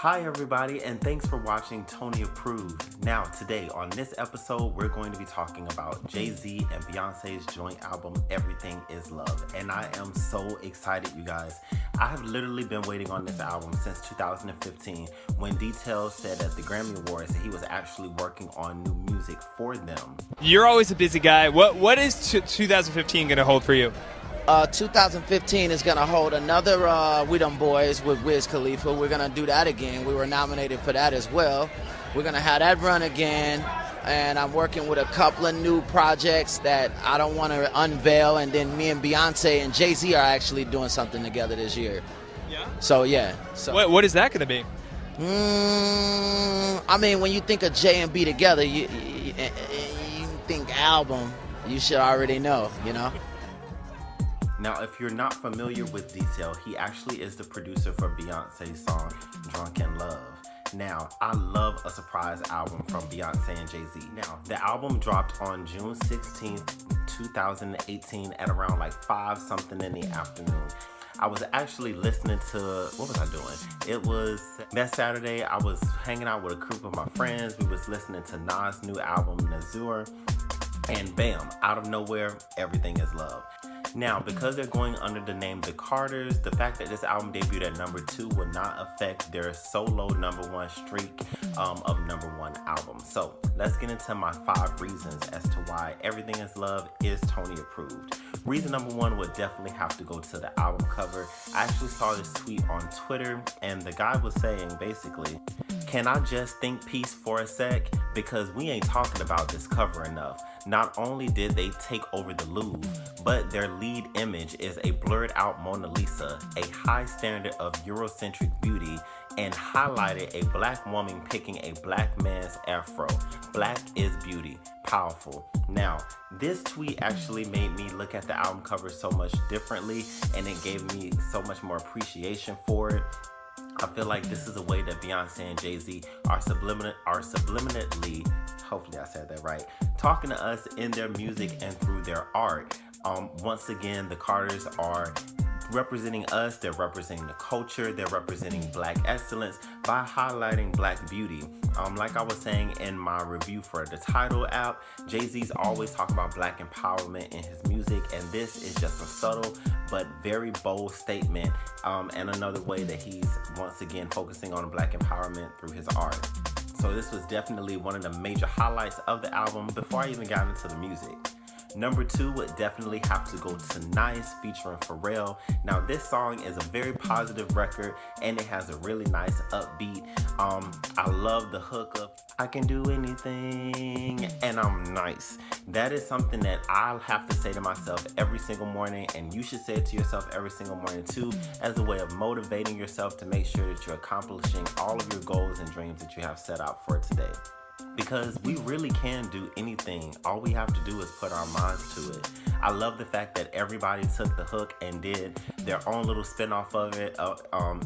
Hi everybody, and thanks for watching Tony Approved. Now today on this episode we're going to be talking about Jay-Z and Beyonce's joint album Everything Is Love, and I am so excited, you guys. I have literally been waiting on this album since 2015 when Detail said at the Grammy Awards that he was actually working on new music for them. You're always a busy guy. What is 2015 going to hold for you? 2015 is going to hold another We Them Boys with Wiz Khalifa. We're going to do that again. We were nominated for that as well. We're going to have that run again. And I'm working with a couple of new projects that I don't want to unveil. And then me and Beyonce and Jay-Z are actually doing something together this year. Yeah? So, yeah. So. What is that going to be? I mean, when you think of J and B together, you think album, you should already know, you know? Now, if you're not familiar with Detail, he actually is the producer for Beyonce's song Drunk in Love. Now, I love a surprise album from Beyonce and Jay-Z. Now, the album dropped on June 16th, 2018 at around like 5 something in the afternoon. I was actually listening to, what was I doing? It was that Saturday, I was hanging out with a group of my friends. We was listening to Nas' new album, Nazur, and bam, out of nowhere, Everything Is Love. Now, because they're going under the name The Carters, the fact that this album debuted at number 2 will not affect their solo #1 streak of #1 albums. So let's get into my 5 reasons as to why Everything Is Love is Tony approved. Reason number 1 would definitely have to go to the album cover. I actually saw this tweet on Twitter, and the guy was saying basically, can I just think peace for a sec? Because we ain't talking about this cover enough. Not only did they take over the Louvre, but their lead image is a blurred out Mona Lisa, a high standard of Eurocentric beauty, and highlighted a black woman picking a black man's afro. Black is beauty. Powerful. Now, this tweet actually made me look at the album cover so much differently, and it gave me so much more appreciation for it. I feel like this is a way that Beyonce and Jay-Z are subliminally, hopefully I said that right, talking to us in their music and through their art. Once again, the Carters are representing us, they're representing the culture, they're representing black excellence by highlighting black beauty. Like I was saying in my review for the Tidal app, Jay-Z's always talking about black empowerment in his music, and this is just a subtle but very bold statement, and another way that he's once again focusing on black empowerment through his art. So this was definitely one of the major highlights of the album before I even got into the music. Number 2 would definitely have to go to Nice featuring Pharrell. Now this song is a very positive record and it has a really nice upbeat. I love the hook of I can do anything and I'm nice. That is something that I'll have to say to myself every single morning, and you should say it to yourself every single morning too, as a way of motivating yourself to make sure that you're accomplishing all of your goals and dreams that you have set out for today. Because we really can do anything. All we have to do is put our minds to it. I love the fact that everybody took the hook and did their own little spin-off of it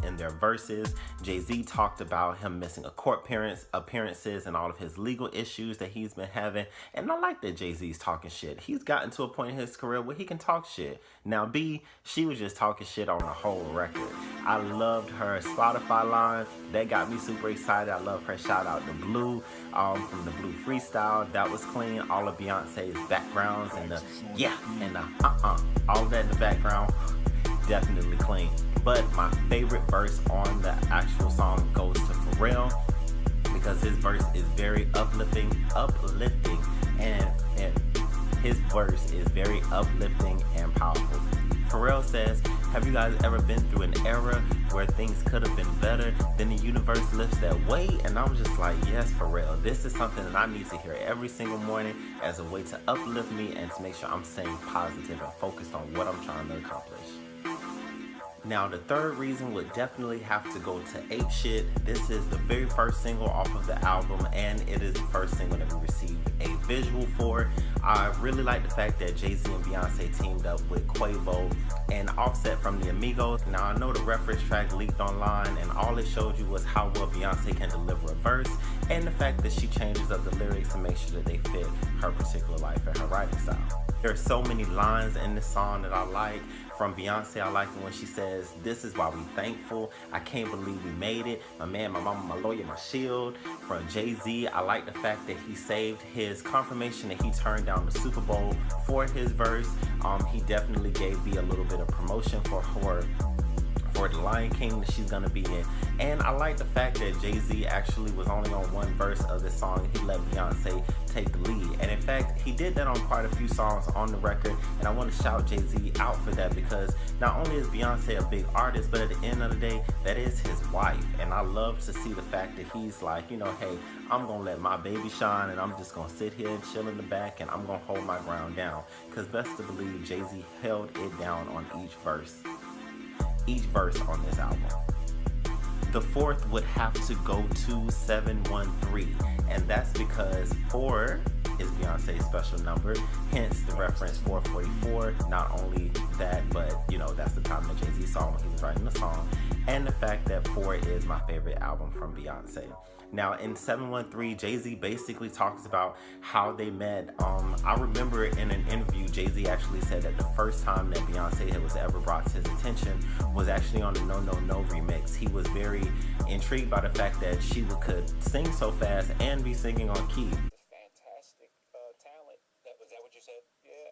in their verses. Jay-Z talked about him missing a court appearances and all of his legal issues that he's been having. And I like that Jay-Z's talking shit. He's gotten to a point in his career where he can talk shit. Now B, she was just talking shit on the whole record. I loved her Spotify line. That got me super excited. I love her shout out to Blue. From the Blue Freestyle, that was clean. All of Beyonce's backgrounds and the yeah and the all of that in the background, definitely clean. But my favorite verse on the actual song goes to Pharrell, because his verse is very uplifting, and his verse is very uplifting and powerful. Pharrell says, have you guys ever been through an era where things could have been better? Then the universe lifts that weight. And I was just like, yes, Pharrell, this is something that I need to hear every single morning as a way to uplift me and to make sure I'm staying positive and focused on what I'm trying to accomplish. Now, the third reason would definitely have to go to Ape Shit. This is the very first single off of the album, and it is the first single that we received a visual for. I really like the fact that Jay-Z and Beyonce teamed up with Quavo and Offset from the Amigos. Now, I know the reference track leaked online, and all it showed you was how well Beyonce can deliver a verse, and the fact that she changes up the lyrics to make sure that they fit her particular life and her writing style. There are so many lines in this song that I like. From Beyonce, I like it when she says, "This is why we thankful. I can't believe we made it. My man, my mama, my lawyer, my shield." From Jay-Z, I like the fact that he saved his confirmation that he turned down the Super Bowl for his verse. He definitely gave B a little bit of promotion for the Lion King that she's gonna be in. And I like the fact that Jay-Z actually was only on one verse of this song. He let Beyonce take the lead. And in fact, he did that on quite a few songs on the record. And I want to shout Jay-Z out for that, because not only is Beyonce a big artist, but at the end of the day, that is his wife. And I love to see the fact that he's like, you know, hey, I'm gonna let my baby shine, and I'm just gonna sit here and chill in the back, and I'm gonna hold my ground down. Because best to believe, Jay-Z held it down on each verse on this album. The fourth would have to go to 713, and that's because 4 is Beyonce's special number, hence the reference 444. Not only that, but you know, that's the time that Jay-Z saw when he was writing the song, and the fact that 4 is my favorite album from Beyonce. Now in 713, Jay-Z basically talks about how they met. I remember in an interview, Jay-Z actually said that the first time that Beyonce was ever brought to his attention was actually on the No No No remix. He was very intrigued by the fact that she could sing so fast and be singing on key. Fantastic talent. Was that what you said? Yeah.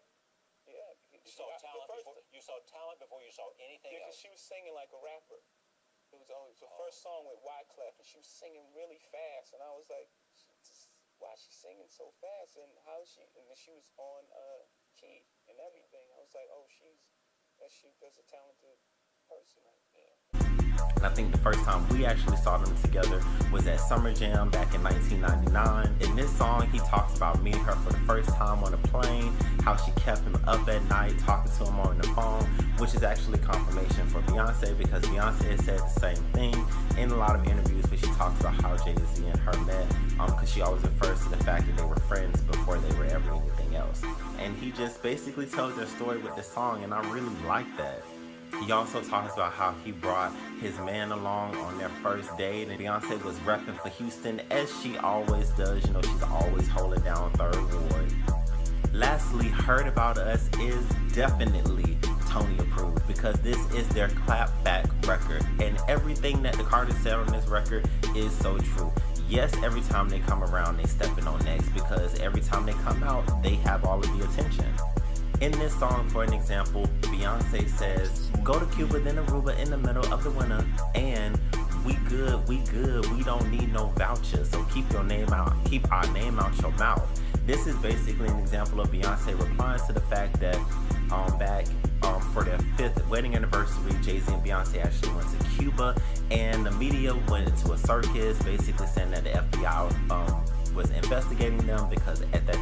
You saw talent before you saw anything else. She was singing like a rapper. It was the first song with Wyclef, and she was singing really fast, and I was like, why is she singing so fast, and how is she? And then she was on key and everything. I was like, oh, that's a talented person right there. And I think the first time we actually saw them together was at Summer Jam back in 1999. In this song, he talks about meeting her for the first time on a plane, how she kept him up at night talking to him on the phone, which is actually confirmation for Beyonce, because Beyonce has said the same thing in a lot of interviews where she talks about how Jay-Z and her met, because she always refers to the fact that they were friends before they were ever anything else. And he just basically tells their story with this song, and I really like that. He also talks about how he brought his man along on their first date, and Beyonce was repping for Houston, as she always does. You know, she's always holding down 3rd Ward. Lastly, Heard About Us is definitely Tony approved, because this is their clapback record, and everything that the Carters said on this record is so true. Yes, every time they come around, they stepping on necks, because every time they come out, they have all of the attention. In this song, for an example, Beyonce says, "Go to Cuba, then Aruba in the middle of the winter, and we good, we don't need no vouchers, so keep our name out your mouth." This is basically an example of Beyonce replying to the fact that back for their 5th wedding anniversary, Jay-Z and Beyonce actually went to Cuba, and the media went into a circus, basically saying that the FBI was investigating them, because at that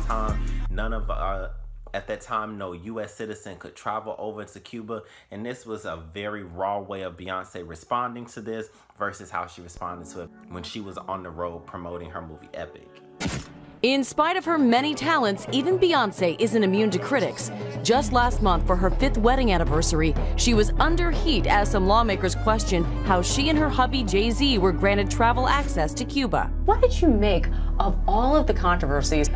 time, no U.S. citizen could travel over to Cuba, and this was a very raw way of Beyonce responding to this versus how she responded to it when she was on the road promoting her movie Epic. In spite of her many talents, even Beyonce isn't immune to critics. Just last month, for her 5th wedding anniversary, she was under heat as some lawmakers questioned how she and her hubby Jay-Z were granted travel access to Cuba. What did you make of all of the controversies?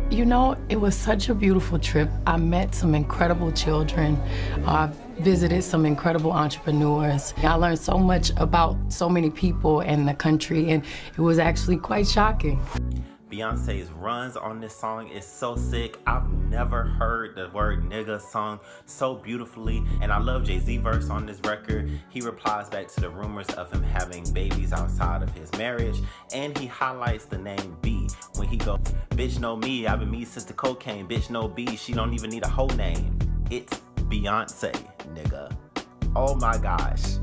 You know, it was such a beautiful trip. I met some incredible children. I've visited some incredible entrepreneurs. I learned so much about so many people and the country, and it was actually quite shocking. Beyonce's runs on this song is so sick. I've never heard the word nigga sung so beautifully, and I love Jay-Z verse on this record. He replies back to the rumors of him having babies outside of his marriage, and he highlights the name B when he goes, "Bitch know me, I've been me since the cocaine. Bitch know B, she don't even need a whole name. It's Beyonce, nigga." Oh my gosh.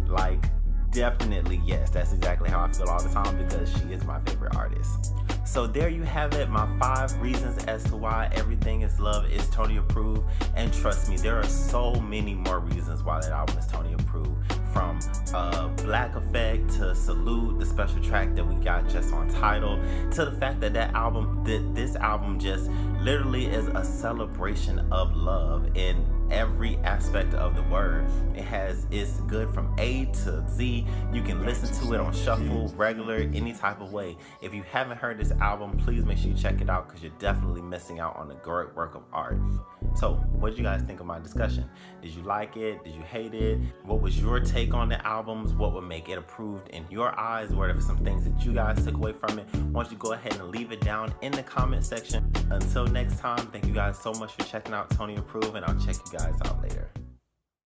Like, definitely yes, that's exactly how I feel all the time, because she is my favorite artist. So there you have it, my 5 reasons as to why Everything Is Love is Tony approved. And trust me, there are so many more reasons why that album is Tony approved. From Black Effect to Salute, the special track that we got just on Tidal, to the fact that this album just literally is a celebration of love in every aspect of the word. It's good from A to Z. You can listen to it on shuffle, regular, any type of way. If you haven't heard this album, please make sure you check it out, because you're definitely missing out on a great work of art. So what did you guys think of my discussion? Did you like it? Did you hate it? What was your take on the albums? What would make it approved in your eyes? What are some things that you guys took away from it? Why don't you go ahead and leave it down in the comment section. Until next time, thank you guys so much for checking out Tony Approve, and I'll check you guys out later.